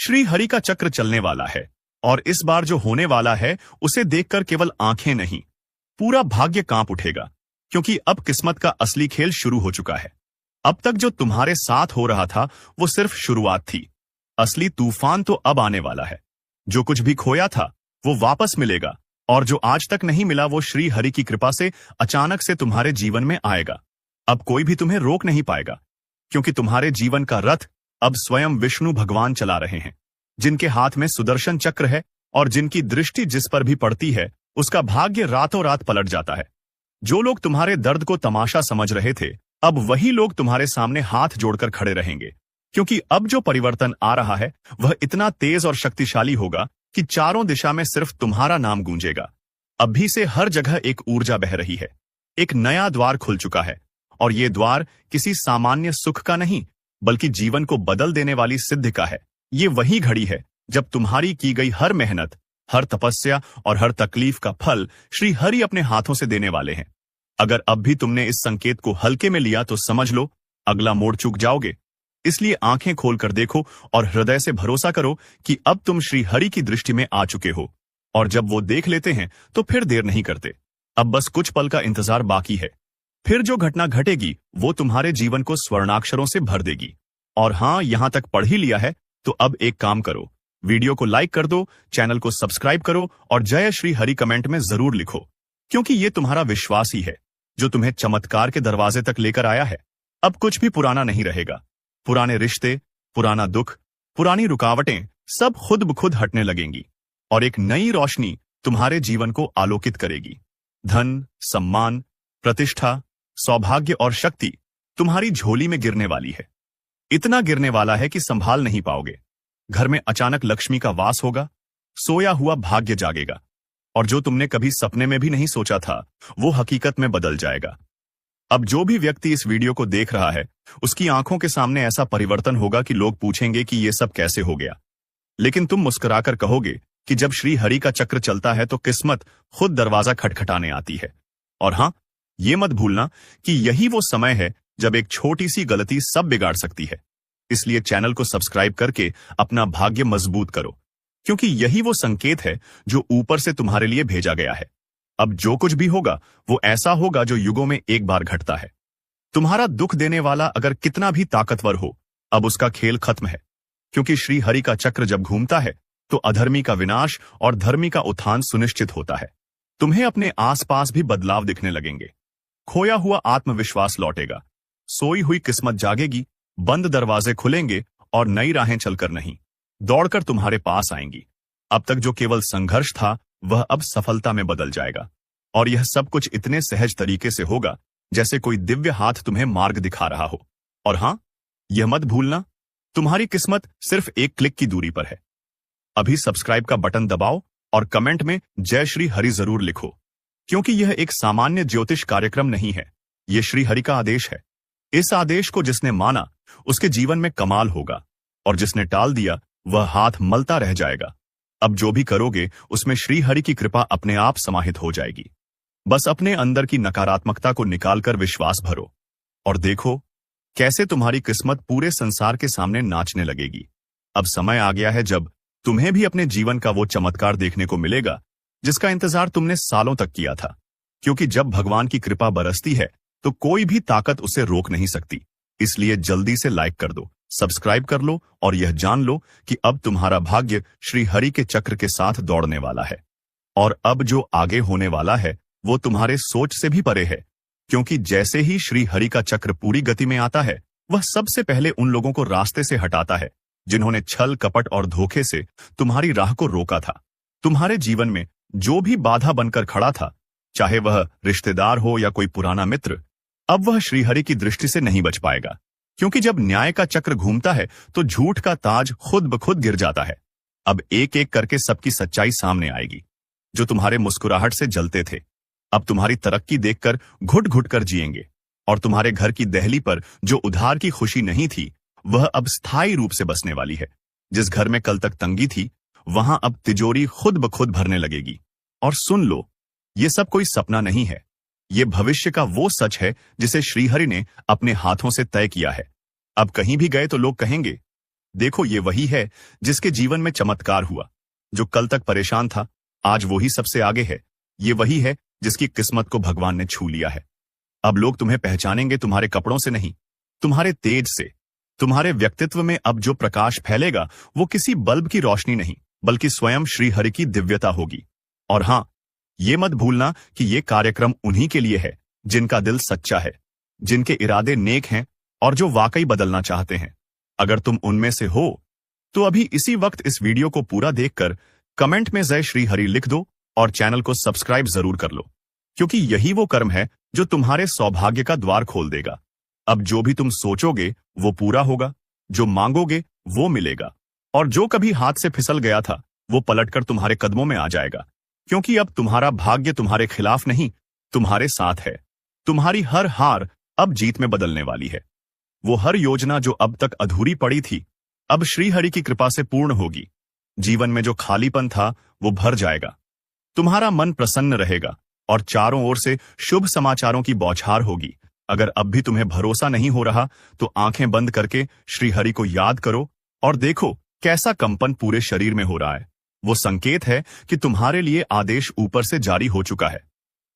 श्री हरि का चक्र चलने वाला है और इस बार जो होने वाला है उसे देखकर केवल आंखें नहीं, पूरा भाग्य कांप उठेगा, क्योंकि अब किस्मत का असली खेल शुरू हो चुका है। अब तक जो तुम्हारे साथ हो रहा था वो सिर्फ शुरुआत थी। असली तूफान तो अब आने वाला है। जो कुछ भी खोया था वो वापस मिलेगा, और जो आज तक नहीं मिला वो श्री हरि की कृपा से अचानक से तुम्हारे जीवन में आएगा। अब कोई भी तुम्हें रोक नहीं पाएगा, क्योंकि तुम्हारे जीवन का रथ अब स्वयं विष्णु भगवान चला रहे हैं, जिनके हाथ में सुदर्शन चक्र है और जिनकी दृष्टि जिस पर भी पड़ती है उसका भाग्य रातों रात पलट जाता है। जो लोग तुम्हारे दर्द को तमाशा समझ रहे थे, अब वही लोग तुम्हारे सामने हाथ जोड़कर खड़े रहेंगे, क्योंकि अब जो परिवर्तन आ रहा है वह इतना तेज और शक्तिशाली होगा कि चारों दिशा में सिर्फ तुम्हारा नाम गूंजेगा। अभी से हर जगह एक ऊर्जा बह रही है, एक नया द्वार खुल चुका है, और ये द्वार किसी सामान्य सुख का नहीं, बल्कि जीवन को बदल देने वाली सिद्धि का है। ये वही घड़ी है जब तुम्हारी की गई हर मेहनत, हर तपस्या और हर तकलीफ का फल श्री हरि अपने हाथों से देने वाले हैं। अगर अब भी तुमने इस संकेत को हल्के में लिया तो समझ लो अगला मोड़ चूक जाओगे। इसलिए आंखें खोलकर देखो और हृदय से भरोसा करो कि अब तुम श्री हरि की दृष्टि में आ चुके हो, और जब वो देख लेते हैं तो फिर देर नहीं करते। अब बस कुछ पल का इंतजार बाकी है, फिर जो घटना घटेगी वो तुम्हारे जीवन को स्वर्णाक्षरों से भर देगी। और हां, यहां तक पढ़ ही लिया है तो अब एक काम करो, वीडियो को लाइक कर दो, चैनल को सब्सक्राइब करो और जय श्री हरि कमेंट में जरूर लिखो, क्योंकि ये तुम्हारा विश्वास ही है जो तुम्हें चमत्कार के दरवाजे तक लेकर आया है। अब कुछ भी पुराना नहीं रहेगा। पुराने रिश्ते, पुराना दुख, पुरानी रुकावटें सब खुद ब खुद हटने लगेंगी, और एक नई रोशनी तुम्हारे जीवन को आलोकित करेगी। धन, सम्मान, प्रतिष्ठा, सौभाग्य और शक्ति तुम्हारी झोली में गिरने वाली है। इतना गिरने वाला है कि संभाल नहीं पाओगे। घर में अचानक लक्ष्मी का वास होगा, सोया हुआ भाग्य जागेगा, और जो तुमने कभी सपने में भी नहीं सोचा था वो हकीकत में बदल जाएगा। अब जो भी व्यक्ति इस वीडियो को देख रहा है उसकी आंखों के सामने ऐसा परिवर्तन होगा कि लोग पूछेंगे कि ये सब कैसे हो गया, लेकिन तुम मुस्कुराकर कहोगे कि जब श्री हरि का चक्र चलता है तो किस्मत खुद दरवाजा खटखटाने आती है। और हां, ये मत भूलना कि यही वो समय है जब एक छोटी सी गलती सब बिगाड़ सकती है। इसलिए चैनल को सब्सक्राइब करके अपना भाग्य मजबूत करो, क्योंकि यही वो संकेत है जो ऊपर से तुम्हारे लिए भेजा गया है। अब जो कुछ भी होगा वो ऐसा होगा जो युगों में एक बार घटता है। तुम्हारा दुख देने वाला अगर कितना भी ताकतवर हो, अब उसका खेल खत्म है, क्योंकि श्री हरि का चक्र जब घूमता है तो अधर्मी का विनाश और धर्मी का उत्थान सुनिश्चित होता है। तुम्हें अपने आसपास भी बदलाव दिखने लगेंगे। खोया हुआ आत्मविश्वास लौटेगा, सोई हुई किस्मत जागेगी, बंद दरवाजे खुलेंगे और नई राहें चलकर नहीं, दौड़कर तुम्हारे पास आएंगी। अब तक जो केवल संघर्ष था वह अब सफलता में बदल जाएगा, और यह सब कुछ इतने सहज तरीके से होगा जैसे कोई दिव्य हाथ तुम्हें मार्ग दिखा रहा हो। और हां, यह मत भूलना, तुम्हारी किस्मत सिर्फ एक क्लिक की दूरी पर है। अभी सब्सक्राइब का बटन दबाओ और कमेंट में जय श्री हरि जरूर लिखो, क्योंकि यह एक सामान्य ज्योतिष कार्यक्रम नहीं है, यह श्री हरि का आदेश है। इस आदेश को जिसने माना उसके जीवन में कमाल होगा, और जिसने टाल दिया वह हाथ मलता रह जाएगा। अब जो भी करोगे उसमें श्री हरि की कृपा अपने आप समाहित हो जाएगी। बस अपने अंदर की नकारात्मकता को निकालकर विश्वास भरो, और देखो कैसे तुम्हारी किस्मत पूरे संसार के सामने नाचने लगेगी। अब समय आ गया है जब तुम्हें भी अपने जीवन का वो चमत्कार देखने को मिलेगा जिसका इंतजार तुमने सालों तक किया था, क्योंकि जब भगवान की कृपा बरसती है तो कोई भी ताकत उसे रोक नहीं सकती। इसलिए जल्दी से लाइक कर दो, सब्सक्राइब कर लो और यह जान लो कि अब तुम्हारा भाग्य श्री हरि के चक्र के साथ दौड़ने वाला है। और अब जो आगे होने वाला है वो तुम्हारे सोच से भी परे है, क्योंकि जैसे ही श्री हरि का चक्र पूरी गति में आता है वह सबसे पहले उन लोगों को रास्ते से हटाता है जिन्होंने छल, कपट और धोखे से तुम्हारी राह को रोका था। तुम्हारे जीवन में जो भी बाधा बनकर खड़ा था, चाहे वह रिश्तेदार हो या कोई पुराना मित्र, अब वह श्रीहरि की दृष्टि से नहीं बच पाएगा, क्योंकि जब न्याय का चक्र घूमता है तो झूठ का ताज खुद ब खुद गिर जाता है। अब एक एक करके सबकी सच्चाई सामने आएगी। जो तुम्हारे मुस्कुराहट से जलते थे अब तुम्हारी तरक्की देखकर घुट घुट कर जिएंगे, और तुम्हारे घर की देहली पर जो उधार की खुशी नहीं थी वह अब स्थायी रूप से बसने वाली है। जिस घर में कल तक तंगी थी वहां अब तिजोरी खुद ब खुद भरने लगेगी। और सुन लो, ये सब कोई सपना नहीं है, ये भविष्य का वो सच है जिसे श्रीहरि ने अपने हाथों से तय किया है। अब कहीं भी गए तो लोग कहेंगे, देखो, ये वही है जिसके जीवन में चमत्कार हुआ। जो कल तक परेशान था, आज वो ही सबसे आगे है। ये वही है जिसकी किस्मत को भगवान ने छू लिया है। अब लोग तुम्हें पहचानेंगे तुम्हारे कपड़ों से नहीं, तुम्हारे तेज से। तुम्हारे व्यक्तित्व में अब जो प्रकाश फैलेगा वो किसी बल्ब की रोशनी नहीं, बल्कि स्वयं श्री हरि की दिव्यता होगी। और हां, ये मत भूलना कि ये कार्यक्रम उन्हीं के लिए है जिनका दिल सच्चा है, जिनके इरादे नेक हैं और जो वाकई बदलना चाहते हैं। अगर तुम उनमें से हो तो अभी इसी वक्त इस वीडियो को पूरा देखकर कमेंट में जय श्री हरि लिख दो और चैनल को सब्सक्राइब जरूर कर लो, क्योंकि यही वो कर्म है जो तुम्हारे सौभाग्य का द्वार खोल देगा। अब जो भी तुम सोचोगे वो पूरा होगा, जो मांगोगे वो मिलेगा, और जो कभी हाथ से फिसल गया था वो पलटकर तुम्हारे कदमों में आ जाएगा। क्योंकि अब तुम्हारा भाग्य तुम्हारे खिलाफ नहीं, तुम्हारे साथ है। तुम्हारी हर हार अब जीत में बदलने वाली है। वो हर योजना जो अब तक अधूरी पड़ी थी, अब श्रीहरि की कृपा से पूर्ण होगी। जीवन में जो खालीपन था वो भर जाएगा। तुम्हारा मन प्रसन्न रहेगा और चारों ओर से शुभ समाचारों की बौछार होगी। अगर अब भी तुम्हें भरोसा नहीं हो रहा तो आंखें बंद करके श्रीहरि को याद करो और देखो कैसा कंपन पूरे शरीर में हो रहा है। वो संकेत है कि तुम्हारे लिए आदेश ऊपर से जारी हो चुका है।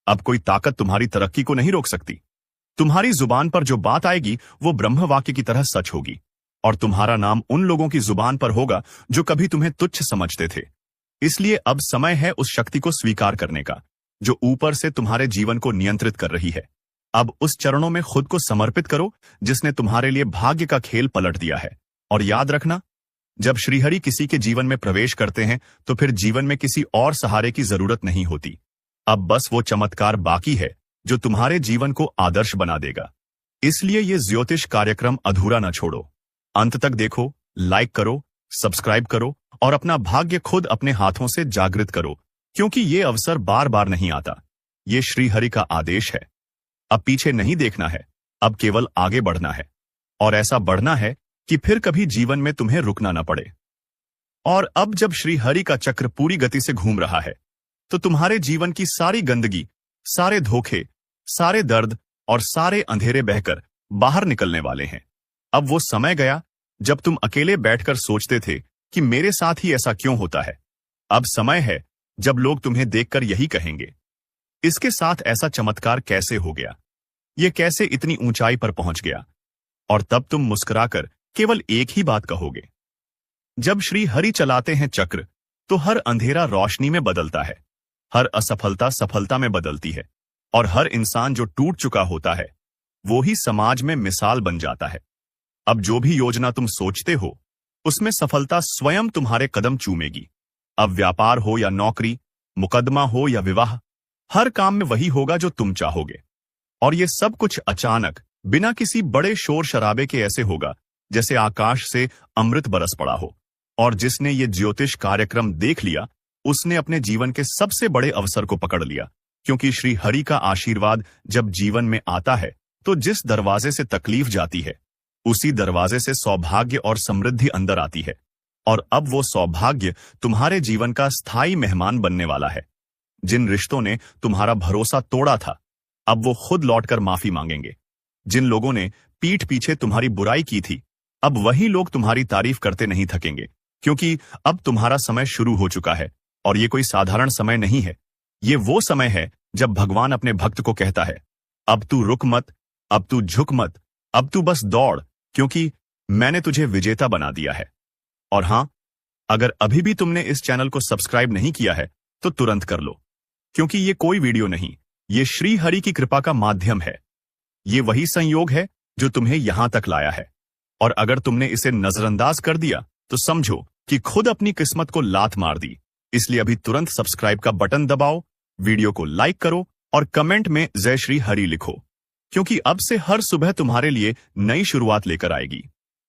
अब कोई ताकत तुम्हारी तरक्की को नहीं रोक सकती। तुम्हारी जुबान पर जो बात आएगी वो ब्रह्म वाक्य की तरह सच होगी, और तुम्हारा नाम उन लोगों की जुबान पर होगा जो कभी तुम्हें तुच्छ समझते थे। इसलिए अब समय है उस शक्ति को स्वीकार करने का जो ऊपर से तुम्हारे जीवन को नियंत्रित कर रही है। अब उस चरणों में खुद को समर्पित करो जिसने तुम्हारे लिए भाग्य का खेल पलट दिया है। और याद रखना, जब श्रीहरि किसी के जीवन में प्रवेश करते हैं तो फिर जीवन में किसी और सहारे की जरूरत नहीं होती। अब बस वो चमत्कार बाकी है जो तुम्हारे जीवन को आदर्श बना देगा। इसलिए ये ज्योतिष कार्यक्रम अधूरा न छोड़ो, अंत तक देखो, लाइक करो, सब्सक्राइब करो और अपना भाग्य खुद अपने हाथों से जागृत करो, क्योंकि ये अवसर बार बार नहीं आता। ये श्रीहरि का आदेश है। अब पीछे नहीं देखना है, अब केवल आगे बढ़ना है, और ऐसा बढ़ना है कि फिर कभी जीवन में तुम्हें रुकना न पड़े। और अब जब श्रीहरि का चक्र पूरी गति से घूम रहा है तो तुम्हारे जीवन की सारी गंदगी, सारे धोखे, सारे दर्द और सारे अंधेरे बहकर बाहर निकलने वाले हैं। अब वो समय गया जब तुम अकेले बैठकर सोचते थे कि मेरे साथ ही ऐसा क्यों होता है। अब समय है जब लोग तुम्हें देखकर यही कहेंगे, इसके साथ ऐसा चमत्कार कैसे हो गया, ये कैसे इतनी ऊंचाई पर पहुंच गया। और तब तुम मुस्कुराकर केवल एक ही बात कहोगे, जब श्री हरि चलाते हैं चक्र तो हर अंधेरा रोशनी में बदलता है, हर असफलता सफलता में बदलती है, और हर इंसान जो टूट चुका होता है वो ही समाज में मिसाल बन जाता है। अब जो भी योजना तुम सोचते हो उसमें सफलता स्वयं तुम्हारे कदम चूमेगी। अब व्यापार हो या नौकरी, मुकदमा हो या विवाह, हर काम में वही होगा जो तुम चाहोगे। और ये सब कुछ अचानक, बिना किसी बड़े शोर शराबे के ऐसे होगा जैसे आकाश से अमृत बरस पड़ा हो। और जिसने ये ज्योतिष कार्यक्रम देख लिया उसने अपने जीवन के सबसे बड़े अवसर को पकड़ लिया, क्योंकि श्री हरि का आशीर्वाद जब जीवन में आता है तो जिस दरवाजे से तकलीफ जाती है उसी दरवाजे से सौभाग्य और समृद्धि अंदर आती है। और अब वो सौभाग्य तुम्हारे जीवन का स्थायी मेहमान बनने वाला है। जिन रिश्तों ने तुम्हारा भरोसा तोड़ा था अब वो खुद लौटकर माफी मांगेंगे। जिन लोगों ने पीठ पीछे तुम्हारी बुराई की थी अब वही लोग तुम्हारी तारीफ करते नहीं थकेंगे, क्योंकि अब तुम्हारा समय शुरू हो चुका है। और ये कोई साधारण समय नहीं है, ये वो समय है जब भगवान अपने भक्त को कहता है, अब तू रुक मत, अब तू झुक मत, अब तू बस दौड़, क्योंकि मैंने तुझे विजेता बना दिया है। और हां, अगर अभी भी तुमने इस चैनल को सब्सक्राइब नहीं किया है तो तुरंत कर लो, क्योंकि ये कोई वीडियो नहीं, ये श्री हरि की कृपा का माध्यम है। ये वही संयोग है जो तुम्हें यहां तक लाया है। और अगर तुमने इसे नजरअंदाज कर दिया तो समझो कि खुद अपनी किस्मत को लात मार दी। इसलिए अभी तुरंत सब्सक्राइब का बटन दबाओ, वीडियो को लाइक करो और कमेंट में जय श्री हरि लिखो, क्योंकि अब से हर सुबह तुम्हारे लिए नई शुरुआत लेकर आएगी।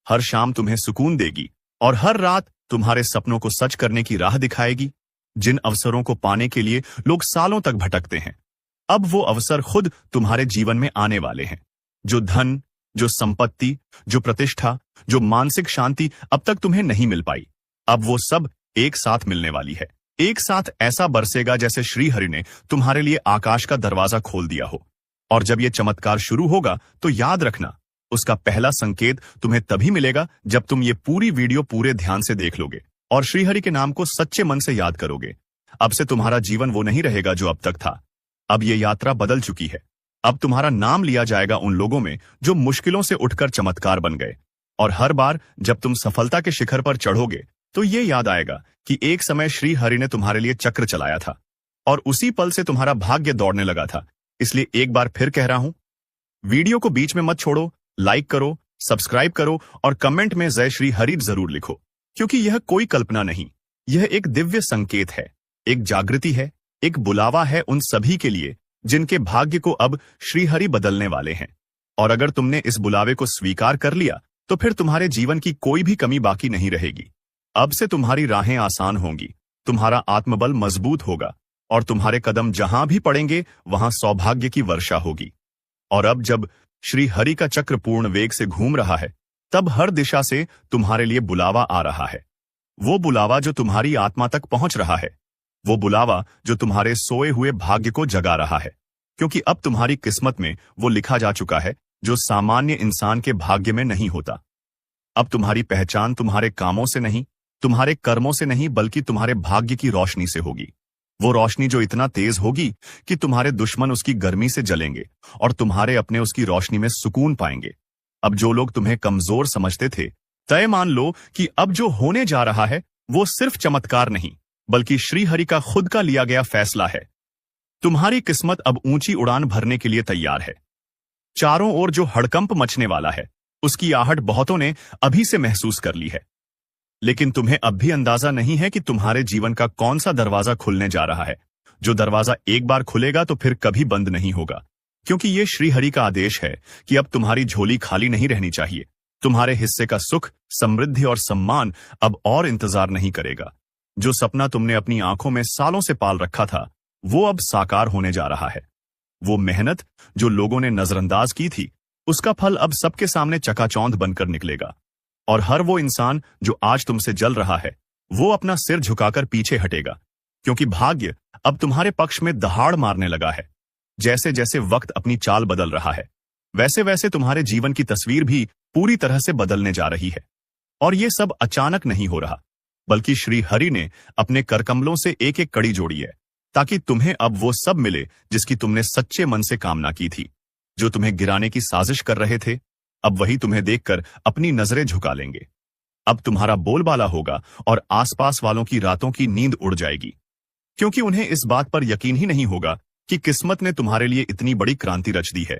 हर शाम तुम्हें सुकून देगी और हर रात तुम्हारे सपनों को सच करने की राह दिखाएगी। जिन अवसरों को पाने के लिए लोग सालों तक भटकते हैं, अब वो अवसर खुद तुम्हारे जीवन में आने वाले हैं। जो धन, जो संपत्ति, जो प्रतिष्ठा, जो मानसिक शांति अब तक तुम्हें नहीं मिल पाई, अब वो सब एक साथ मिलने वाली है। एक साथ ऐसा बरसेगा जैसे श्रीहरि ने तुम्हारे लिए आकाश का दरवाजा खोल दिया हो। और जब ये चमत्कार शुरू होगा तो याद रखना, उसका पहला संकेत तुम्हें तभी मिलेगा जब तुम ये पूरी वीडियो पूरे ध्यान से देख लोगे और श्रीहरि के नाम को सच्चे मन से याद करोगे। अब से तुम्हारा जीवन वो नहीं रहेगा जो अब तक था। अब ये यात्रा बदल चुकी है। अब तुम्हारा नाम लिया जाएगा उन लोगों में जो मुश्किलों से उठकर चमत्कार बन गए। और हर बार जब तुम सफलता के शिखर पर चढ़ोगे तो ये याद आएगा कि एक समय श्री हरि ने तुम्हारे लिए चक्र चलाया था और उसी पल से तुम्हारा भाग्य दौड़ने लगा था। इसलिए एक बार फिर कह रहा हूं, वीडियो को बीच में मत छोड़ो, लाइक करो, सब्सक्राइब करो और कमेंट में जय श्री हरि जरूर लिखो, क्योंकि यह कोई कल्पना नहीं, यह एक दिव्य संकेत है, एक जागृति है, एक बुलावा है उन सभी के लिए जिनके भाग्य को अब श्रीहरि बदलने वाले हैं। और अगर तुमने इस बुलावे को स्वीकार कर लिया तो फिर तुम्हारे जीवन की कोई भी कमी बाकी नहीं रहेगी। अब से तुम्हारी राहें आसान होंगी, तुम्हारा आत्मबल मजबूत होगा और तुम्हारे कदम जहां भी पड़ेंगे वहां सौभाग्य की वर्षा होगी। और अब जब श्री हरि का चक्र पूर्ण वेग से घूम रहा है, तब हर दिशा से तुम्हारे लिए बुलावा आ रहा है। वो बुलावा जो तुम्हारी आत्मा तक पहुंच रहा है, वो बुलावा जो तुम्हारे सोए हुए भाग्य को जगा रहा है, क्योंकि अब तुम्हारी किस्मत में वो लिखा जा चुका है जो सामान्य इंसान के भाग्य में नहीं होता। अब तुम्हारी पहचान तुम्हारे कामों से नहीं, तुम्हारे कर्मों से नहीं, बल्कि तुम्हारे भाग्य की रोशनी से होगी। वो रोशनी जो इतना तेज होगी कि तुम्हारे दुश्मन उसकी गर्मी से जलेंगे और तुम्हारे अपने उसकी रोशनी में सुकून पाएंगे। अब जो लोग तुम्हें कमजोर समझते थे, तय मान लो कि अब जो होने जा रहा है वो सिर्फ चमत्कार नहीं, बल्कि श्रीहरि का खुद का लिया गया फैसला है। तुम्हारी किस्मत अब ऊंची उड़ान भरने के लिए तैयार है। चारों ओर जो हड़कंप मचने वाला है, उसकी आहट बहुतों ने अभी से महसूस कर ली है। लेकिन तुम्हें अब भी अंदाजा नहीं है कि तुम्हारे जीवन का कौन सा दरवाजा खुलने जा रहा है, जो दरवाजा एक बार खुलेगा तो फिर कभी बंद नहीं होगा, क्योंकि ये श्रीहरि का आदेश है कि अब तुम्हारी झोली खाली नहीं रहनी चाहिए। तुम्हारे हिस्से का सुख, समृद्धि और सम्मान अब और इंतजार नहीं करेगा। जो सपना तुमने अपनी आंखों में सालों से पाल रखा था, वो अब साकार होने जा रहा है। वो मेहनत जो लोगों ने नजरअंदाज की थी, उसका फल अब सबके सामने चकाचौंध बनकर निकलेगा। और हर वो इंसान जो आज तुमसे जल रहा है, वो अपना सिर झुकाकर पीछे हटेगा, क्योंकि भाग्य अब तुम्हारे पक्ष में दहाड़ मारने लगा है। जैसे जैसे वक्त अपनी चाल बदल रहा है, वैसे वैसे तुम्हारे जीवन की तस्वीर भी पूरी तरह से बदलने जा रही है। और ये सब अचानक नहीं हो रहा, बल्कि श्री हरि ने अपने करकमलों से एक एक कड़ी जोड़ी है, ताकि तुम्हें अब वो सब मिले जिसकी तुमने सच्चे मन से कामना की थी। जो तुम्हें गिराने की साजिश कर रहे थे, अब वही तुम्हें देखकर अपनी नजरें झुका लेंगे। अब तुम्हारा बोलबाला होगा और आसपास वालों की रातों की नींद उड़ जाएगी, क्योंकि उन्हें इस बात पर यकीन ही नहीं होगा कि किस्मत ने तुम्हारे लिए इतनी बड़ी क्रांति रच दी है।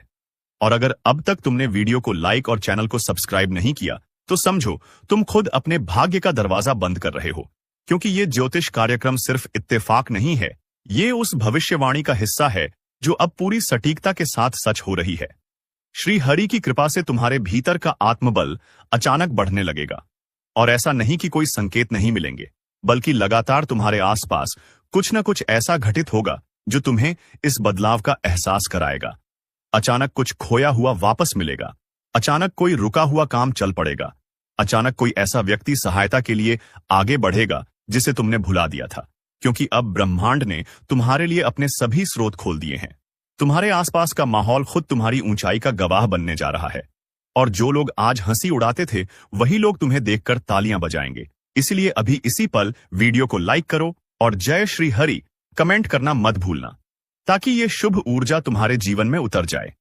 और अगर अब तक तुमने वीडियो को लाइक और चैनल को सब्सक्राइब नहीं किया, तो समझो तुम खुद अपने भाग्य का दरवाजा बंद कर रहे हो, क्योंकि ये ज्योतिष कार्यक्रम सिर्फ इत्तेफाक नहीं है, ये उस भविष्यवाणी का हिस्सा है जो अब पूरी सटीकता के साथ सच हो रही है। श्री हरि की कृपा से तुम्हारे भीतर का आत्मबल अचानक बढ़ने लगेगा। और ऐसा नहीं कि कोई संकेत नहीं मिलेंगे, बल्कि लगातार तुम्हारे आसपास कुछ न कुछ ऐसा घटित होगा जो तुम्हें इस बदलाव का एहसास कराएगा। अचानक कुछ खोया हुआ वापस मिलेगा, अचानक कोई रुका हुआ काम चल पड़ेगा, अचानक कोई ऐसा व्यक्ति सहायता के लिए आगे बढ़ेगा जिसे तुमने भुला दिया था, क्योंकि अब ब्रह्मांड ने तुम्हारे लिए अपने सभी स्रोत खोल दिए हैं। तुम्हारे आसपास का माहौल खुद तुम्हारी ऊंचाई का गवाह बनने जा रहा है। और जो लोग आज हंसी उड़ाते थे, वही लोग तुम्हें देखकर तालियां बजाएंगे। इसलिए अभी इसी पल वीडियो को लाइक करो और जय श्री हरि कमेंट करना मत भूलना, ताकि ये शुभ ऊर्जा तुम्हारे जीवन में उतर जाए।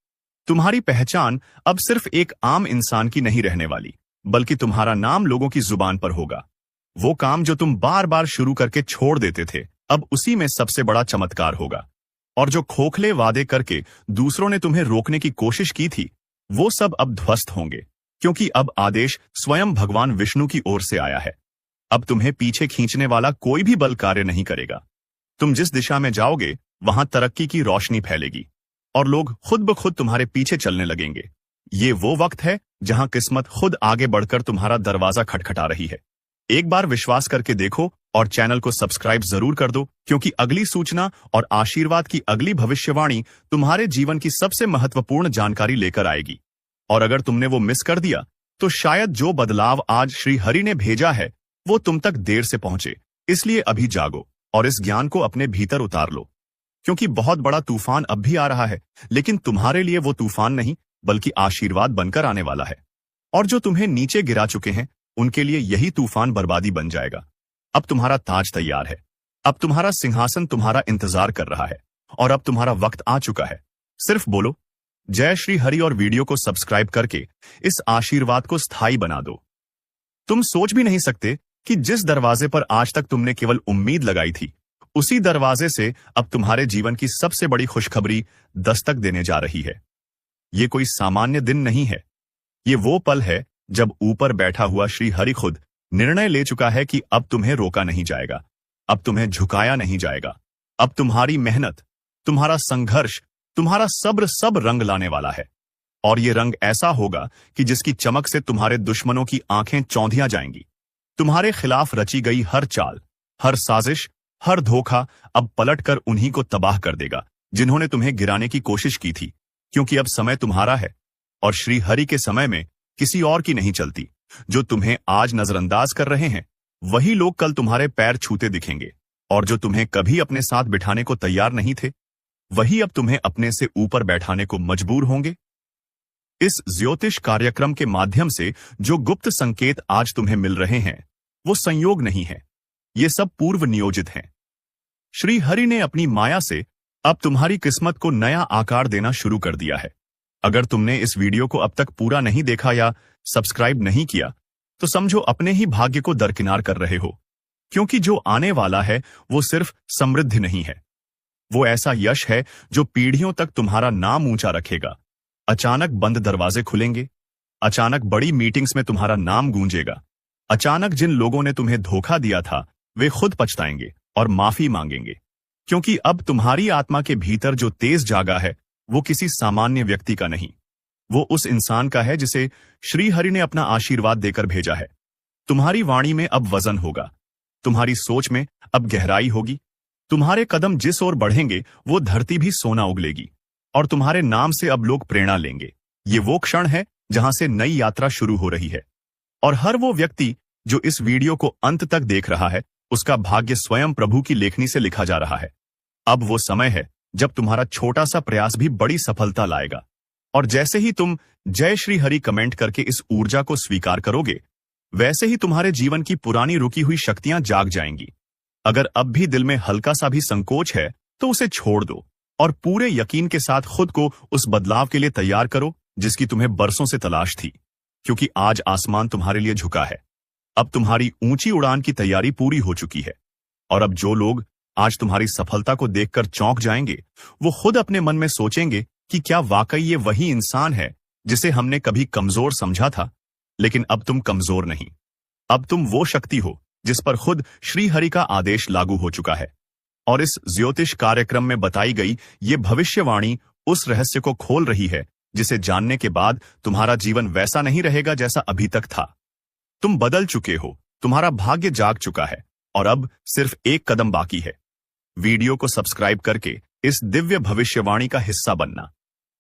तुम्हारी पहचान अब सिर्फ एक आम इंसान की नहीं रहने वाली, बल्कि तुम्हारा नाम लोगों की जुबान पर होगा। वो काम जो तुम बार बार शुरू करके छोड़ देते थे, अब उसी में सबसे बड़ा चमत्कार होगा। और जो खोखले वादे करके दूसरों ने तुम्हें रोकने की कोशिश की थी, वो सब अब ध्वस्त होंगे, क्योंकि अब आदेश स्वयं भगवान विष्णु की ओर से आया है। अब तुम्हें पीछे खींचने वाला कोई भी बल कार्य नहीं करेगा। तुम जिस दिशा में जाओगे, वहां तरक्की की रोशनी फैलेगी और लोग खुद ब खुद तुम्हारे पीछे चलने लगेंगे। ये वो वक्त है जहां किस्मत खुद आगे बढ़कर तुम्हारा दरवाजा खटखटा रही है। एक बार विश्वास करके देखो और चैनल को सब्सक्राइब जरूर कर दो, क्योंकि अगली सूचना और आशीर्वाद की अगली भविष्यवाणी तुम्हारे जीवन की सबसे महत्वपूर्ण जानकारी लेकर आएगी। और अगर तुमने वो मिस कर दिया, तो शायद जो बदलाव आज श्री हरि ने भेजा है वो तुम तक देर से पहुंचे। इसलिए अभी जागो और इस ज्ञान को अपने भीतर उतार लो, क्योंकि बहुत बड़ा तूफान अब भी आ रहा है, लेकिन तुम्हारे लिए वो तूफान नहीं, बल्कि आशीर्वाद बनकर आने वाला है। और जो तुम्हें नीचे गिरा चुके हैं उनके लिए यही तूफान बर्बादी बन जाएगा। अब तुम्हारा ताज तैयार है, अब तुम्हारा सिंहासन तुम्हारा इंतजार कर रहा है और अब तुम्हारा वक्त आ चुका है। सिर्फ बोलो जय श्री हरि और वीडियो को सब्सक्राइब करके इस आशीर्वाद को स्थायी बना दो। तुम सोच भी नहीं सकते कि जिस दरवाजे पर आज तक तुमने केवल उम्मीद लगाई थी, उसी दरवाजे से अब तुम्हारे जीवन की सबसे बड़ी खुशखबरी दस्तक देने जा रही है। ये कोई सामान्य दिन नहीं है, ये वो पल है जब ऊपर बैठा हुआ श्री हरि खुद निर्णय ले चुका है कि अब तुम्हें रोका नहीं जाएगा, अब तुम्हें झुकाया नहीं जाएगा। अब तुम्हारी मेहनत, तुम्हारा संघर्ष, तुम्हारा सब्र सब रंग लाने वाला है। और ये रंग ऐसा होगा कि जिसकी चमक से तुम्हारे दुश्मनों की आंखें चौंधियां जाएंगी। तुम्हारे खिलाफ रची गई हर चाल, हर साजिश, हर धोखा अब पलटकर उन्हीं को तबाह कर देगा जिन्होंने तुम्हें गिराने की कोशिश की थी। क्योंकि अब समय तुम्हारा है और श्री हरि के समय में किसी और की नहीं चलती। जो तुम्हें आज नजरअंदाज कर रहे हैं वही लोग कल तुम्हारे पैर छूते दिखेंगे, और जो तुम्हें कभी अपने साथ बिठाने को तैयार नहीं थे वही अब तुम्हें अपने से ऊपर बैठाने को मजबूर होंगे। इस ज्योतिष कार्यक्रम के माध्यम से जो गुप्त संकेत आज तुम्हें मिल रहे हैं वो संयोग नहीं है, ये सब पूर्व नियोजित हैं। श्री हरि ने अपनी माया से अब तुम्हारी किस्मत को नया आकार देना शुरू कर दिया है। अगर तुमने इस वीडियो को अब तक पूरा नहीं देखा या सब्सक्राइब नहीं किया तो समझो अपने ही भाग्य को दरकिनार कर रहे हो। क्योंकि जो आने वाला है वो सिर्फ समृद्धि नहीं है, वो ऐसा यश है जो पीढ़ियों तक तुम्हारा नाम ऊंचा रखेगा। अचानक बंद दरवाजे खुलेंगे, अचानक बड़ी मीटिंग्स में तुम्हारा नाम गूंजेगा, अचानक जिन लोगों ने तुम्हें धोखा दिया था वे खुद पछताएंगे और माफी मांगेंगे। क्योंकि अब तुम्हारी आत्मा के भीतर जो तेज जागा है वो किसी सामान्य व्यक्ति का नहीं, वो उस इंसान का है जिसे श्री हरि ने अपना आशीर्वाद देकर भेजा है। तुम्हारी वाणी में अब वजन होगा, तुम्हारी सोच में अब गहराई होगी, तुम्हारे कदम जिस ओर बढ़ेंगे वो धरती भी सोना उगलेगी और तुम्हारे नाम से अब लोग प्रेरणा लेंगे। ये वो क्षण है जहां से नई यात्रा शुरू हो रही है। और हर वो व्यक्ति जो इस वीडियो को अंत तक देख रहा है उसका भाग्य स्वयं प्रभु की लेखनी से लिखा जा रहा है। अब वो समय है जब तुम्हारा छोटा सा प्रयास भी बड़ी सफलता लाएगा। और जैसे ही तुम जय श्री हरि कमेंट करके इस ऊर्जा को स्वीकार करोगे वैसे ही तुम्हारे जीवन की पुरानी रुकी हुई शक्तियां जाग जाएंगी। अगर अब भी दिल में हल्का सा भी संकोच है तो उसे छोड़ दो और पूरे यकीन के साथ खुद को उस बदलाव के लिए तैयार करो जिसकी तुम्हें बरसों से तलाश थी। क्योंकि आज आसमान तुम्हारे लिए झुका है, अब तुम्हारी ऊंची उड़ान की तैयारी पूरी हो चुकी है। और अब जो लोग आज तुम्हारी सफलता को देखकर चौंक जाएंगे वो खुद अपने मन में सोचेंगे कि क्या वाकई ये वही इंसान है जिसे हमने कभी कमजोर समझा था। लेकिन अब तुम कमजोर नहीं, अब तुम वो शक्ति हो जिस पर खुद श्री हरि का आदेश लागू हो चुका है। और इस ज्योतिष कार्यक्रम में बताई गई ये भविष्यवाणी उस रहस्य को खोल रही है जिसे जानने के बाद तुम्हारा जीवन वैसा नहीं रहेगा जैसा अभी तक था। तुम बदल चुके हो, तुम्हारा भाग्य जाग चुका है और अब सिर्फ एक कदम बाकी है, वीडियो को सब्सक्राइब करके इस दिव्य भविष्यवाणी का हिस्सा बनना।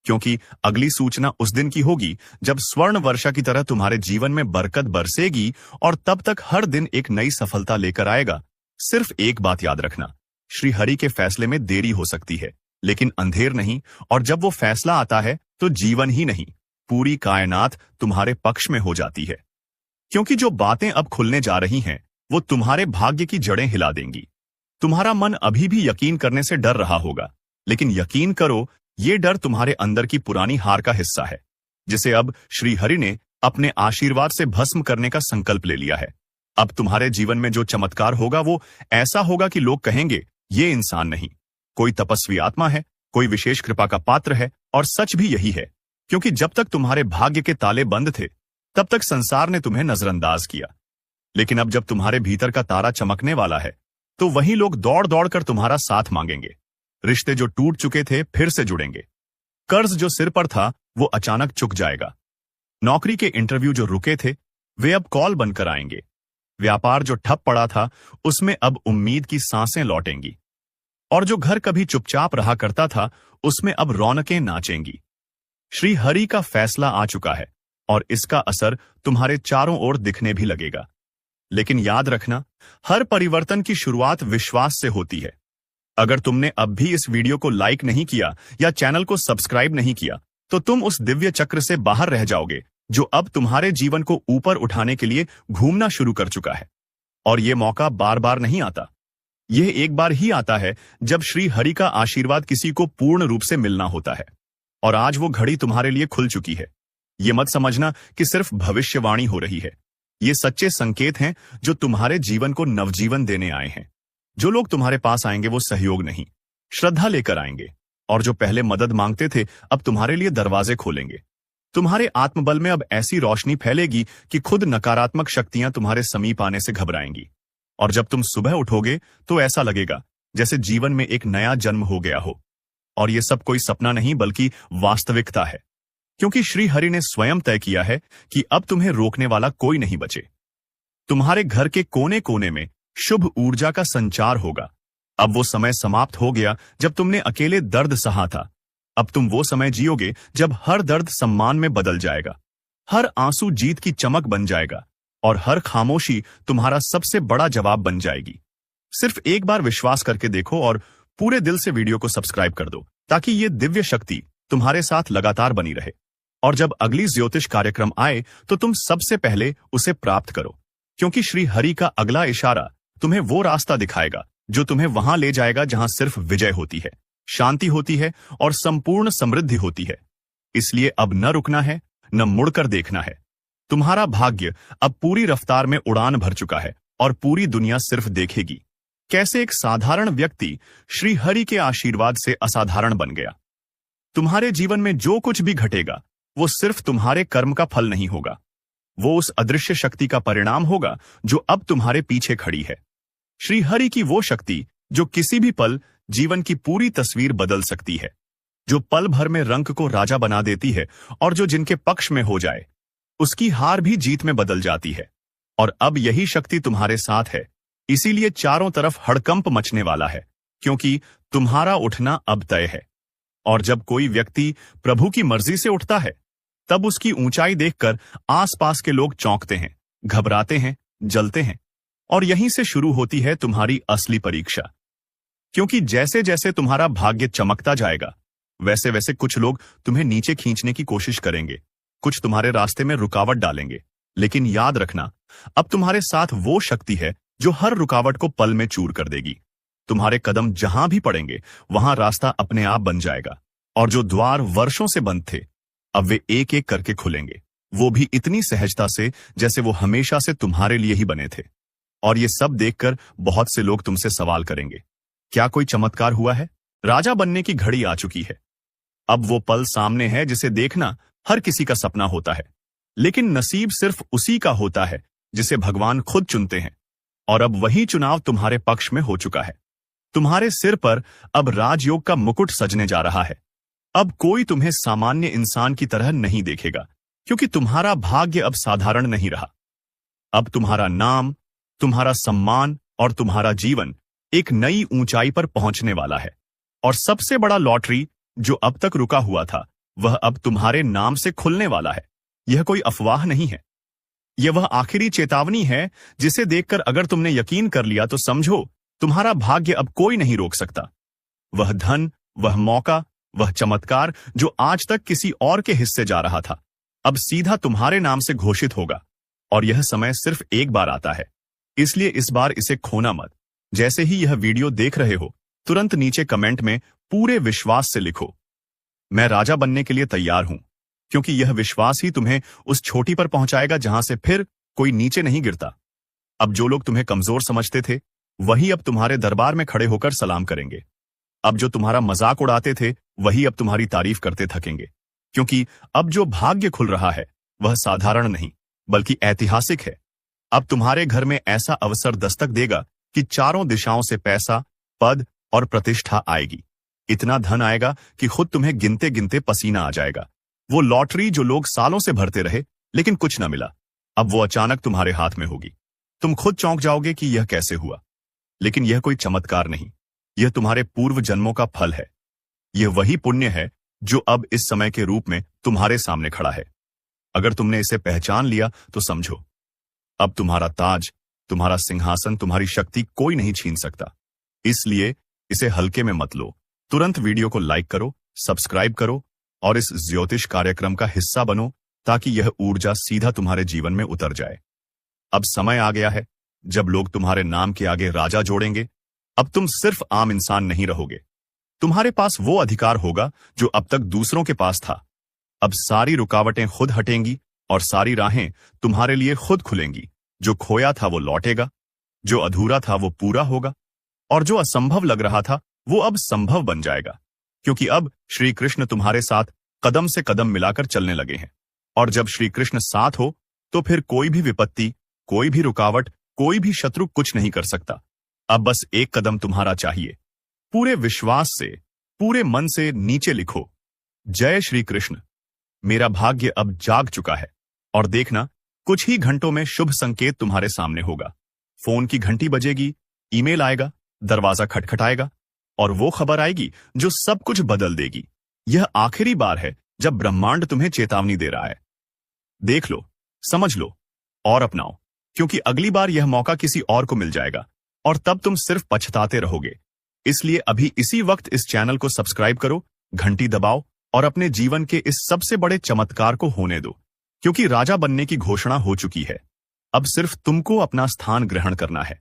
क्योंकि अगली सूचना उस दिन की होगी जब स्वर्ण वर्षा की तरह तुम्हारे जीवन में बरकत बरसेगी और तब तक हर दिन एक नई सफलता लेकर आएगा। सिर्फ एक बात याद रखना, श्री हरि के फैसले में देरी हो सकती है लेकिन अंधेर नहीं। और जब वो फैसला आता है तो जीवन ही नहीं पूरी कायनात तुम्हारे पक्ष में हो जाती है। क्योंकि जो बातें अब खुलने जा रही हैं वो तुम्हारे भाग्य की जड़ें हिला देंगी। तुम्हारा मन अभी भी यकीन करने से डर रहा होगा, लेकिन यकीन करो ये डर तुम्हारे अंदर की पुरानी हार का हिस्सा है जिसे अब श्री हरि ने अपने आशीर्वाद से भस्म करने का संकल्प ले लिया है। अब तुम्हारे जीवन में जो चमत्कार होगा वो ऐसा होगा कि लोग कहेंगे ये इंसान नहीं, कोई तपस्वी आत्मा है, कोई विशेष कृपा का पात्र है। और सच भी यही है, क्योंकि जब तक तुम्हारे भाग्य के ताले बंद थे तब तक संसार ने तुम्हें नजरअंदाज किया। लेकिन अब जब तुम्हारे भीतर का तारा चमकने वाला है तो वही लोग दौड़ दौड़ कर तुम्हारा साथ मांगेंगे। रिश्ते जो टूट चुके थे फिर से जुड़ेंगे, कर्ज जो सिर पर था वो अचानक चुक जाएगा, नौकरी के इंटरव्यू जो रुके थे वे अब कॉल बनकर आएंगे, व्यापार जो ठप पड़ा था उसमें अब उम्मीद की सांसें लौटेंगी, और जो घर कभी चुपचाप रहा करता था उसमें अब रौनकें नाचेंगी। श्री हरि का फैसला आ चुका है और इसका असर तुम्हारे चारों ओर दिखने भी लगेगा। लेकिन याद रखना, हर परिवर्तन की शुरुआत विश्वास से होती है। अगर तुमने अब भी इस वीडियो को लाइक नहीं किया या चैनल को सब्सक्राइब नहीं किया तो तुम उस दिव्य चक्र से बाहर रह जाओगे जो अब तुम्हारे जीवन को ऊपर उठाने के लिए घूमना शुरू कर चुका है। और यह मौका बार बार नहीं आता। यह एक बार ही आता है जब श्री हरि का आशीर्वाद किसी को पूर्ण रूप से मिलना होता है। और आज वो घड़ी तुम्हारे लिए खुल चुकी है। ये मत समझना कि सिर्फ भविष्यवाणी हो रही है। ये सच्चे संकेत हैं जो तुम्हारे जीवन को नवजीवन देने आए हैं। जो लोग तुम्हारे पास आएंगे वो सहयोग नहीं, श्रद्धा लेकर आएंगे। और जो पहले मदद मांगते थे अब तुम्हारे लिए दरवाजे खोलेंगे। तुम्हारे आत्मबल में अब ऐसी रोशनी फैलेगी कि खुद नकारात्मक शक्तियां तुम्हारे समीप आने से घबराएंगी। और जब तुम सुबह उठोगे तो ऐसा लगेगा जैसे जीवन में एक नया जन्म हो गया हो। और ये सब कोई सपना नहीं बल्कि वास्तविकता है, क्योंकि श्री हरि ने स्वयं तय किया है कि अब तुम्हें रोकने वाला कोई नहीं बचे। तुम्हारे घर के कोने कोने में शुभ ऊर्जा का संचार होगा। अब वो समय समाप्त हो गया जब तुमने अकेले दर्द सहा था। अब तुम वो समय जियोगे जब हर दर्द सम्मान में बदल जाएगा, हर आंसू जीत की चमक बन जाएगा और हर खामोशी तुम्हारा सबसे बड़ा जवाब बन जाएगी। सिर्फ एक बार विश्वास करके देखो और पूरे दिल से वीडियो को सब्सक्राइब कर दो ताकि ये दिव्य शक्ति तुम्हारे साथ लगातार बनी रहे। और जब अगली ज्योतिष कार्यक्रम आए तो तुम सबसे पहले उसे प्राप्त करो, क्योंकि श्री हरि का अगला इशारा तुम्हें वो रास्ता दिखाएगा जो तुम्हें वहां ले जाएगा जहां सिर्फ विजय होती है, शांति होती है और संपूर्ण समृद्धि होती है। इसलिए अब न रुकना है, न मुड़कर देखना है। तुम्हारा भाग्य अब पूरी रफ्तार में उड़ान भर चुका है और पूरी दुनिया सिर्फ देखेगी कैसे एक साधारण व्यक्ति श्री हरि के आशीर्वाद से असाधारण बन गया। तुम्हारे जीवन में जो कुछ भी घटेगा वो सिर्फ तुम्हारे कर्म का फल नहीं होगा, वो उस अदृश्य शक्ति का परिणाम होगा जो अब तुम्हारे पीछे खड़ी है। श्री हरि की वो शक्ति जो किसी भी पल जीवन की पूरी तस्वीर बदल सकती है, जो पल भर में रंग को राजा बना देती है और जो जिनके पक्ष में हो जाए उसकी हार भी जीत में बदल जाती है। और अब यही शक्ति तुम्हारे साथ है, इसीलिए चारों तरफ हड़कंप मचने वाला है, क्योंकि तुम्हारा उठना अब तय है। और जब कोई व्यक्ति प्रभु की मर्जी से उठता है तब उसकी ऊंचाई देखकर आसपास के लोग चौंकते हैं, घबराते हैं, जलते हैं। और यहीं से शुरू होती है तुम्हारी असली परीक्षा, क्योंकि जैसे जैसे तुम्हारा भाग्य चमकता जाएगा वैसे वैसे कुछ लोग तुम्हें नीचे खींचने की कोशिश करेंगे, कुछ तुम्हारे रास्ते में रुकावट डालेंगे। लेकिन याद रखना, अब तुम्हारे साथ वो शक्ति है जो हर रुकावट को पल में चूर कर देगी। तुम्हारे कदम जहां भी पड़ेंगे वहां रास्ता अपने आप बन जाएगा और जो द्वार वर्षों से बंद थे अब वे एक एक करके खुलेंगे, वो भी इतनी सहजता से जैसे वो हमेशा से तुम्हारे लिए ही बने थे। और ये सब देखकर बहुत से लोग तुमसे सवाल करेंगे, क्या कोई चमत्कार हुआ है? राजा बनने की घड़ी आ चुकी है। अब वो पल सामने है जिसे देखना हर किसी का सपना होता है, लेकिन नसीब सिर्फ उसी का होता है जिसे भगवान खुद चुनते हैं। और अब वही चुनाव तुम्हारे पक्ष में हो चुका है। तुम्हारे सिर पर अब राजयोग का मुकुट सजने जा रहा है। अब कोई तुम्हें सामान्य इंसान की तरह नहीं देखेगा, क्योंकि तुम्हारा भाग्य अब साधारण नहीं रहा। अब तुम्हारा नाम, तुम्हारा सम्मान और तुम्हारा जीवन एक नई ऊंचाई पर पहुंचने वाला है। और सबसे बड़ा लॉटरी जो अब तक रुका हुआ था वह अब तुम्हारे नाम से खुलने वाला है। यह कोई अफवाह नहीं है, यह वह आखिरी चेतावनी है जिसे देखकर अगर तुमने यकीन कर लिया तो समझो तुम्हारा भाग्य अब कोई नहीं रोक सकता। वह धन, वह मौका, वह चमत्कार जो आज तक किसी और के हिस्से जा रहा था अब सीधा तुम्हारे नाम से घोषित होगा। और यह समय सिर्फ एक बार आता है, इसलिए इस बार इसे खोना मत। जैसे ही यह वीडियो देख रहे हो तुरंत नीचे कमेंट में पूरे विश्वास से लिखो, मैं राजा बनने के लिए तैयार हूं, क्योंकि यह विश्वास ही तुम्हें उस चोटी पर पहुंचाएगा जहां से फिर कोई नीचे नहीं गिरता। अब जो लोग तुम्हें कमजोर समझते थे वही अब तुम्हारे दरबार में खड़े होकर सलाम करेंगे। अब जो तुम्हारा मजाक उड़ाते थे वही अब तुम्हारी तारीफ करते थकेंगे, क्योंकि अब जो भाग्य खुल रहा है वह साधारण नहीं बल्कि ऐतिहासिक है। अब तुम्हारे घर में ऐसा अवसर दस्तक देगा कि चारों दिशाओं से पैसा, पद और प्रतिष्ठा आएगी। इतना धन आएगा कि खुद तुम्हें गिनते गिनते पसीना आ जाएगा। वो लॉटरी जो लोग सालों से भरते रहे लेकिन कुछ न मिला, अब वो अचानक तुम्हारे हाथ में होगी। तुम खुद चौंक जाओगे कि यह कैसे हुआ। लेकिन यह कोई चमत्कार नहीं, यह तुम्हारे पूर्व जन्मों का फल है। यह वही पुण्य है जो अब इस समय के रूप में तुम्हारे सामने खड़ा है। अगर तुमने इसे पहचान लिया तो समझो, अब तुम्हारा ताज, तुम्हारा सिंहासन, तुम्हारी शक्ति कोई नहीं छीन सकता। इसलिए इसे हल्के में मत लो। तुरंत वीडियो को लाइक करो, सब्सक्राइब करो और इस ज्योतिष कार्यक्रम का हिस्सा बनो ताकि यह ऊर्जा सीधा तुम्हारे जीवन में उतर जाए। अब समय आ गया है जब लोग तुम्हारे नाम के आगे राजा जोड़ेंगे। अब तुम सिर्फ आम इंसान नहीं रहोगे, तुम्हारे पास वो अधिकार होगा जो अब तक दूसरों के पास था। अब सारी रुकावटें खुद हटेंगी और सारी राहें तुम्हारे लिए खुद खुलेंगी। जो खोया था वो लौटेगा, जो अधूरा था वो पूरा होगा, और जो असंभव लग रहा था वो अब संभव बन जाएगा। क्योंकि अब श्री कृष्ण तुम्हारे साथ कदम से कदम मिलाकर चलने लगे हैं। और जब श्री कृष्ण साथ हो तो फिर कोई भी विपत्ति, कोई भी रुकावट, कोई भी शत्रु कुछ नहीं कर सकता। अब बस एक कदम तुम्हारा चाहिए। पूरे विश्वास से, पूरे मन से नीचे लिखो, जय श्री कृष्ण। मेरा भाग्य अब जाग चुका है। और देखना, कुछ ही घंटों में शुभ संकेत तुम्हारे सामने होगा। फोन की घंटी बजेगी, ईमेल आएगा, दरवाजा खटखटाएगा और वो खबर आएगी जो सब कुछ बदल देगी। यह आखिरी बार है जब ब्रह्मांड तुम्हें चेतावनी दे रहा है। देख लो, समझ लो और अपनाओ, क्योंकि अगली बार यह मौका किसी और को मिल जाएगा और तब तुम सिर्फ पछताते रहोगे। इसलिए अभी इसी वक्त इस चैनल को सब्सक्राइब करो, घंटी दबाओ और अपने जीवन के इस सबसे बड़े चमत्कार को होने दो, क्योंकि राजा बनने की घोषणा हो चुकी है। अब सिर्फ तुमको अपना स्थान ग्रहण करना है।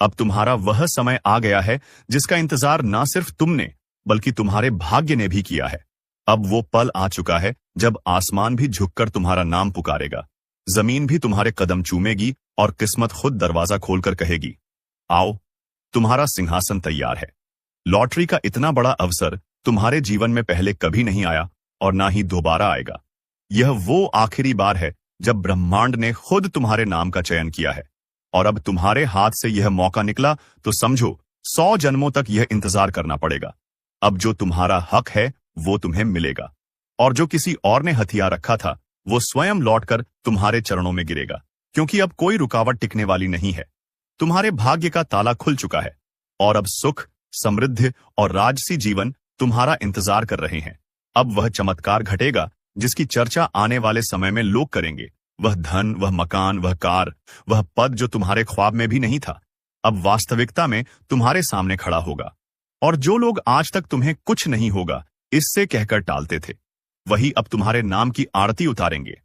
अब तुम्हारा वह समय आ गया है जिसका इंतजार ना सिर्फ तुमने बल्कि तुम्हारे भाग्य ने भी किया है। अब वो पल आ चुका है जब आसमान भी झुककर तुम्हारा नाम पुकारेगा, जमीन भी तुम्हारे कदम चूमेगी और किस्मत खुद दरवाजा खोलकर कहेगी, आओ, तुम्हारा सिंहासन तैयार है। लॉटरी का इतना बड़ा अवसर तुम्हारे जीवन में पहले कभी नहीं आया और ना ही दोबारा आएगा। यह वो आखिरी बार है जब ब्रह्मांड ने खुद तुम्हारे नाम का चयन किया है। और अब तुम्हारे हाथ से यह मौका निकला तो समझो 100 जन्मों तक यह इंतजार करना पड़ेगा। अब जो तुम्हारा हक है वो तुम्हें मिलेगा, और जो किसी और ने हथियार रखा था वो स्वयं लौटकर तुम्हारे चरणों में गिरेगा। क्योंकि अब कोई रुकावट टिकने वाली नहीं है। तुम्हारे भाग्य का ताला खुल चुका है और अब सुख, समृद्धि और राजसी जीवन तुम्हारा इंतजार कर रहे हैं। अब वह चमत्कार घटेगा जिसकी चर्चा आने वाले समय में लोग करेंगे। वह धन, वह मकान, वह कार, वह पद जो तुम्हारे ख्वाब में भी नहीं था, अब वास्तविकता में तुम्हारे सामने खड़ा होगा। और जो लोग आज तक तुम्हें कुछ नहीं होगा इससे कहकर टालते थे, वही अब तुम्हारे नाम की आरती उतारेंगे।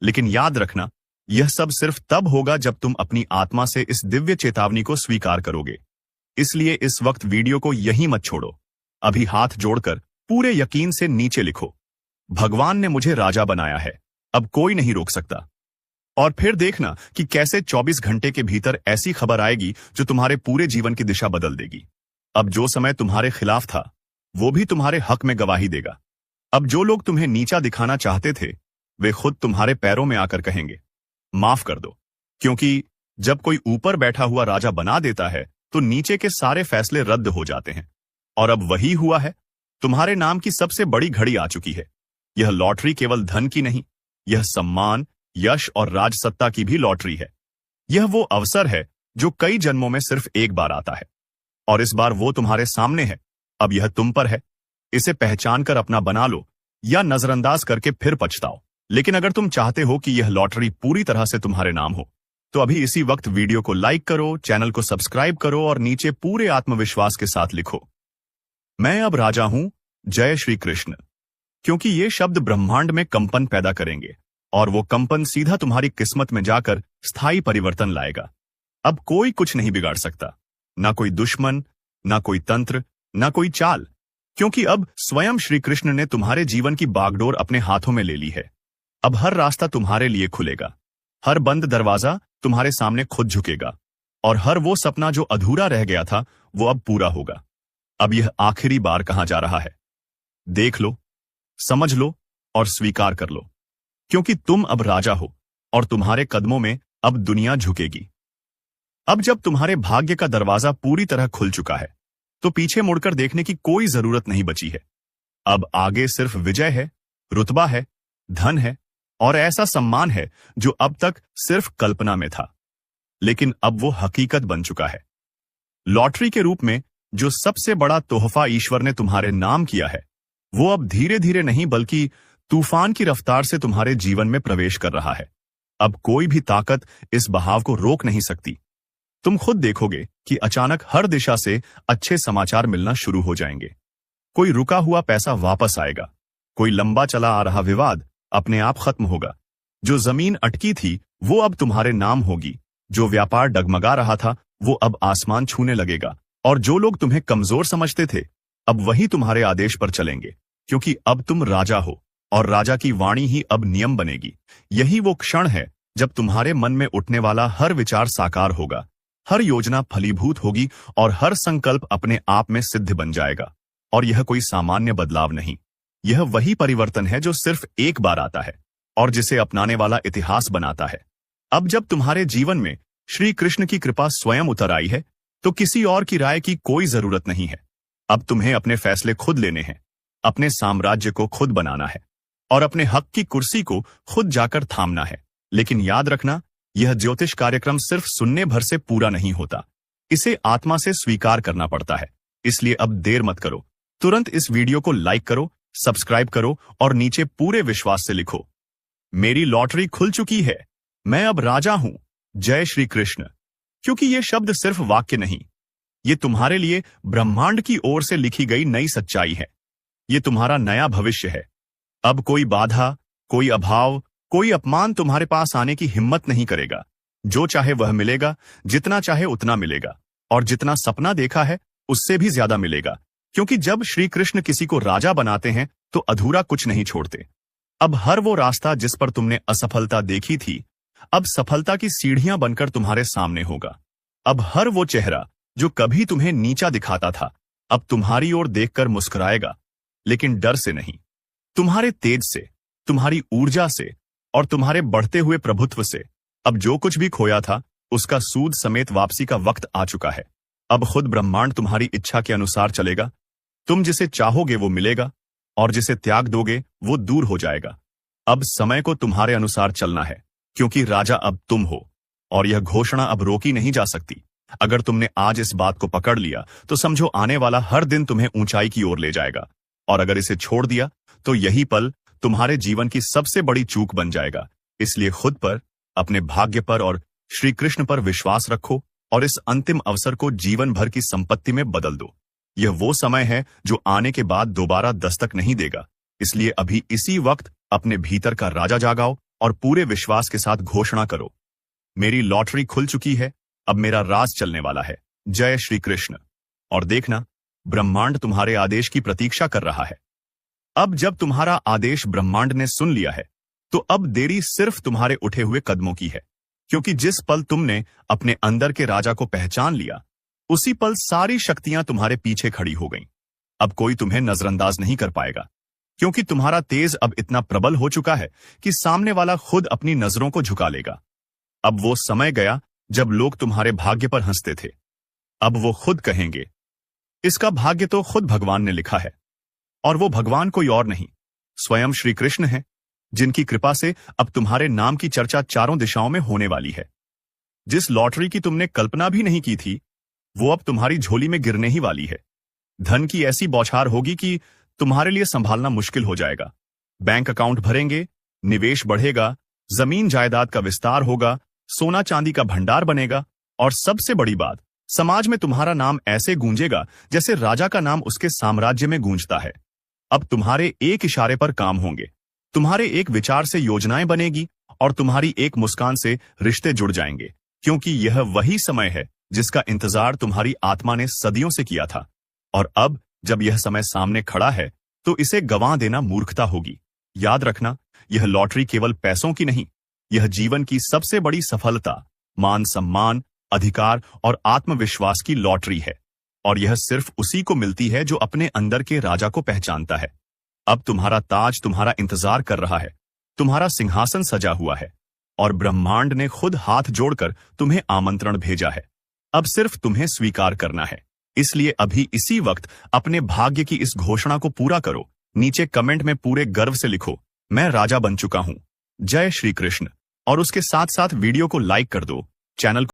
लेकिन याद रखना, यह सब सिर्फ तब होगा जब तुम अपनी आत्मा से इस दिव्य चेतावनी को स्वीकार करोगे। इसलिए इस वक्त वीडियो को यहीं मत छोड़ो। अभी हाथ जोड़कर पूरे यकीन से नीचे लिखो, भगवान ने मुझे राजा बनाया है, अब कोई नहीं रोक सकता। और फिर देखना कि कैसे 24 घंटे के भीतर ऐसी खबर आएगी जो तुम्हारे पूरे जीवन की दिशा बदल देगी। अब जो समय तुम्हारे खिलाफ था वो भी तुम्हारे हक में गवाही देगा। अब जो लोग तुम्हें नीचा दिखाना चाहते थे वे खुद तुम्हारे पैरों में आकर कहेंगे, माफ कर दो। क्योंकि जब कोई ऊपर बैठा हुआ राजा बना देता है तो नीचे के सारे फैसले रद्द हो जाते हैं। और अब वही हुआ है। तुम्हारे नाम की सबसे बड़ी घड़ी आ चुकी है। यह लॉटरी केवल धन की नहीं, यह सम्मान, यश और राजसत्ता की भी लॉटरी है। यह वो अवसर है जो कई जन्मों में सिर्फ एक बार आता है, और इस बार वो तुम्हारे सामने है। अब यह तुम पर है। इसे पहचान कर अपना बना लो या नजरअंदाज करके फिर पछताओ। लेकिन अगर तुम चाहते हो कि यह लॉटरी पूरी तरह से तुम्हारे नाम हो तो अभी इसी वक्त वीडियो को लाइक करो, चैनल को सब्सक्राइब करो और नीचे पूरे आत्मविश्वास के साथ लिखो, मैं अब राजा हूं, जय श्री कृष्ण। क्योंकि ये शब्द ब्रह्मांड में कंपन पैदा करेंगे और वो कंपन सीधा तुम्हारी किस्मत में जाकर स्थायी परिवर्तन लाएगा। अब कोई कुछ नहीं बिगाड़ सकता, ना कोई दुश्मन, ना कोई तंत्र, ना कोई चाल, क्योंकि अब स्वयं श्री कृष्ण ने तुम्हारे जीवन की बागडोर अपने हाथों में ले ली है। अब हर रास्ता तुम्हारे लिए खुलेगा, हर बंद दरवाजा तुम्हारे सामने खुद झुकेगा, और हर वो सपना जो अधूरा रह गया था वो अब पूरा होगा। अब यह आखिरी बार कहा जा रहा है। देख लो, समझ लो और स्वीकार कर लो, क्योंकि तुम अब राजा हो और तुम्हारे कदमों में अब दुनिया झुकेगी। अब जब तुम्हारे भाग्य का दरवाजा पूरी तरह खुल चुका है तो पीछे मुड़कर देखने की कोई जरूरत नहीं बची है। अब आगे सिर्फ विजय है, रुतबा है, धन है और ऐसा सम्मान है जो अब तक सिर्फ कल्पना में था, लेकिन अब वो हकीकत बन चुका है। लॉटरी के रूप में जो सबसे बड़ा तोहफा ईश्वर ने तुम्हारे नाम किया है वो अब धीरे धीरे नहीं बल्कि तूफान की रफ्तार से तुम्हारे जीवन में प्रवेश कर रहा है। अब कोई भी ताकत इस बहाव को रोक नहीं सकती। तुम खुद देखोगे कि अचानक हर दिशा से अच्छे समाचार मिलना शुरू हो जाएंगे। कोई रुका हुआ पैसा वापस आएगा, कोई लंबा चला आ रहा विवाद अपने आप खत्म होगा। जो जमीन अटकी थी वो अब तुम्हारे नाम होगी। जो व्यापार डगमगा रहा था वो अब आसमान छूने लगेगा। और जो लोग तुम्हें कमजोर समझते थे अब वही तुम्हारे आदेश पर चलेंगे, क्योंकि अब तुम राजा हो और राजा की वाणी ही अब नियम बनेगी। यही वो क्षण है जब तुम्हारे मन में उठने वाला हर विचार साकार होगा, हर योजना फलीभूत होगी और हर संकल्प अपने आप में सिद्ध बन जाएगा। और यह कोई सामान्य बदलाव नहीं, यह वही परिवर्तन है जो सिर्फ एक बार आता है और जिसे अपनाने वाला इतिहास बनाता है। अब जब तुम्हारे जीवन में श्री कृष्ण की कृपा स्वयं उतर आई है तो किसी और की राय की कोई जरूरत नहीं है। अब तुम्हें अपने फैसले खुद लेने हैं, अपने साम्राज्य को खुद बनाना है और अपने हक की कुर्सी को खुद जाकर थामना है। लेकिन याद रखना, यह ज्योतिष कार्यक्रम सिर्फ सुनने भर से पूरा नहीं होता, इसे आत्मा से स्वीकार करना पड़ता है। इसलिए अब देर मत करो, तुरंत इस वीडियो को लाइक करो, सब्सक्राइब करो और नीचे पूरे विश्वास से लिखो, मेरी लॉटरी खुल चुकी है, मैं अब राजा हूं, जय श्री कृष्ण। क्योंकि ये शब्द सिर्फ वाक्य नहीं, ये तुम्हारे लिए ब्रह्मांड की ओर से लिखी गई नई सच्चाई है। ये तुम्हारा नया भविष्य है। अब कोई बाधा, कोई अभाव, कोई अपमान तुम्हारे पास आने की हिम्मत नहीं करेगा। जो चाहे वह मिलेगा, जितना चाहे उतना मिलेगा और जितना सपना देखा है उससे भी ज्यादा मिलेगा। क्योंकि जब श्री कृष्ण किसी को राजा बनाते हैं तो अधूरा कुछ नहीं छोड़ते। अब हर वो रास्ता जिस पर तुमने असफलता देखी थी अब सफलता की सीढ़ियां बनकर तुम्हारे सामने होगा। अब हर वो चेहरा जो कभी तुम्हें नीचा दिखाता था अब तुम्हारी ओर देखकर मुस्कुराएगा, लेकिन डर से नहीं, तुम्हारे तेज से, तुम्हारी ऊर्जा से और तुम्हारे बढ़ते हुए प्रभुत्व से। अब जो कुछ भी खोया था उसका सूद समेत वापसी का वक्त आ चुका है। अब खुद ब्रह्मांड तुम्हारी इच्छा के अनुसार चलेगा। तुम जिसे चाहोगे वो मिलेगा और जिसे त्याग दोगे वो दूर हो जाएगा। अब समय को तुम्हारे अनुसार चलना है, क्योंकि राजा अब तुम हो और यह घोषणा अब रोकी नहीं जा सकती। अगर तुमने आज इस बात को पकड़ लिया तो समझो आने वाला हर दिन तुम्हें ऊंचाई की ओर ले जाएगा, और अगर इसे छोड़ दिया तो यही पल तुम्हारे जीवन की सबसे बड़ी चूक बन जाएगा। इसलिए खुद पर, अपने भाग्य पर और श्री कृष्ण पर विश्वास रखो और इस अंतिम अवसर को जीवन भर की संपत्ति में बदल दो। यह वो समय है जो आने के बाद दोबारा दस्तक नहीं देगा। इसलिए अभी इसी वक्त अपने भीतर का राजा जागाओ और पूरे विश्वास के साथ घोषणा करो, मेरी लॉटरी खुल चुकी है, अब मेरा राज चलने वाला है, जय श्री कृष्ण। और देखना, ब्रह्मांड तुम्हारे आदेश की प्रतीक्षा कर रहा है। अब जब तुम्हारा आदेश ब्रह्मांड ने सुन लिया है तो अब देरी सिर्फ तुम्हारे उठे हुए कदमों की है। क्योंकि जिस पल तुमने अपने अंदर के राजा को पहचान लिया उसी पल सारी शक्तियां तुम्हारे पीछे खड़ी हो गईं। अब कोई तुम्हें नजरअंदाज नहीं कर पाएगा, क्योंकि तुम्हारा तेज अब इतना प्रबल हो चुका है कि सामने वाला खुद अपनी नजरों को झुका लेगा। अब वो समय गया जब लोग तुम्हारे भाग्य पर हंसते थे, अब वो खुद कहेंगे, इसका भाग्य तो खुद भगवान ने लिखा है। और वो भगवान कोई और नहीं, स्वयं श्री कृष्ण है, जिनकी कृपा से अब तुम्हारे नाम की चर्चा चारों दिशाओं में होने वाली है। जिस लॉटरी की तुमने कल्पना भी नहीं की थी वो अब तुम्हारी झोली में गिरने ही वाली है। धन की ऐसी बौछार होगी कि तुम्हारे लिए संभालना मुश्किल हो जाएगा। बैंक अकाउंट भरेंगे, निवेश बढ़ेगा, जमीन जायदाद का विस्तार होगा, सोना चांदी का भंडार बनेगा और सबसे बड़ी बात, समाज में तुम्हारा नाम ऐसे गूंजेगा जैसे राजा का नाम उसके साम्राज्य में गूंजता है। अब तुम्हारे एक इशारे पर काम होंगे, तुम्हारे एक विचार से योजनाएं बनेगी और तुम्हारी एक मुस्कान से रिश्ते जुड़ जाएंगे। क्योंकि यह वही समय है जिसका इंतजार तुम्हारी आत्मा ने सदियों से किया था। और अब जब यह समय सामने खड़ा है तो इसे गंवा देना मूर्खता होगी। याद रखना, यह लॉटरी केवल पैसों की नहीं, यह जीवन की सबसे बड़ी सफलता, मान सम्मान, अधिकार और आत्मविश्वास की लॉटरी है। और यह सिर्फ उसी को मिलती है जो अपने अंदर के राजा को पहचानता है। अब तुम्हारा ताज तुम्हारा इंतजार कर रहा है, तुम्हारा सिंहासन सजा हुआ है और ब्रह्मांड ने खुद हाथ जोड़कर तुम्हें आमंत्रण भेजा है। अब सिर्फ तुम्हें स्वीकार करना है। इसलिए अभी इसी वक्त अपने भाग्य की इस घोषणा को पूरा करो। नीचे कमेंट में पूरे गर्व से लिखो, मैं राजा बन चुका हूं, जय श्री कृष्ण। और उसके साथ साथ वीडियो को लाइक कर दो, चैनल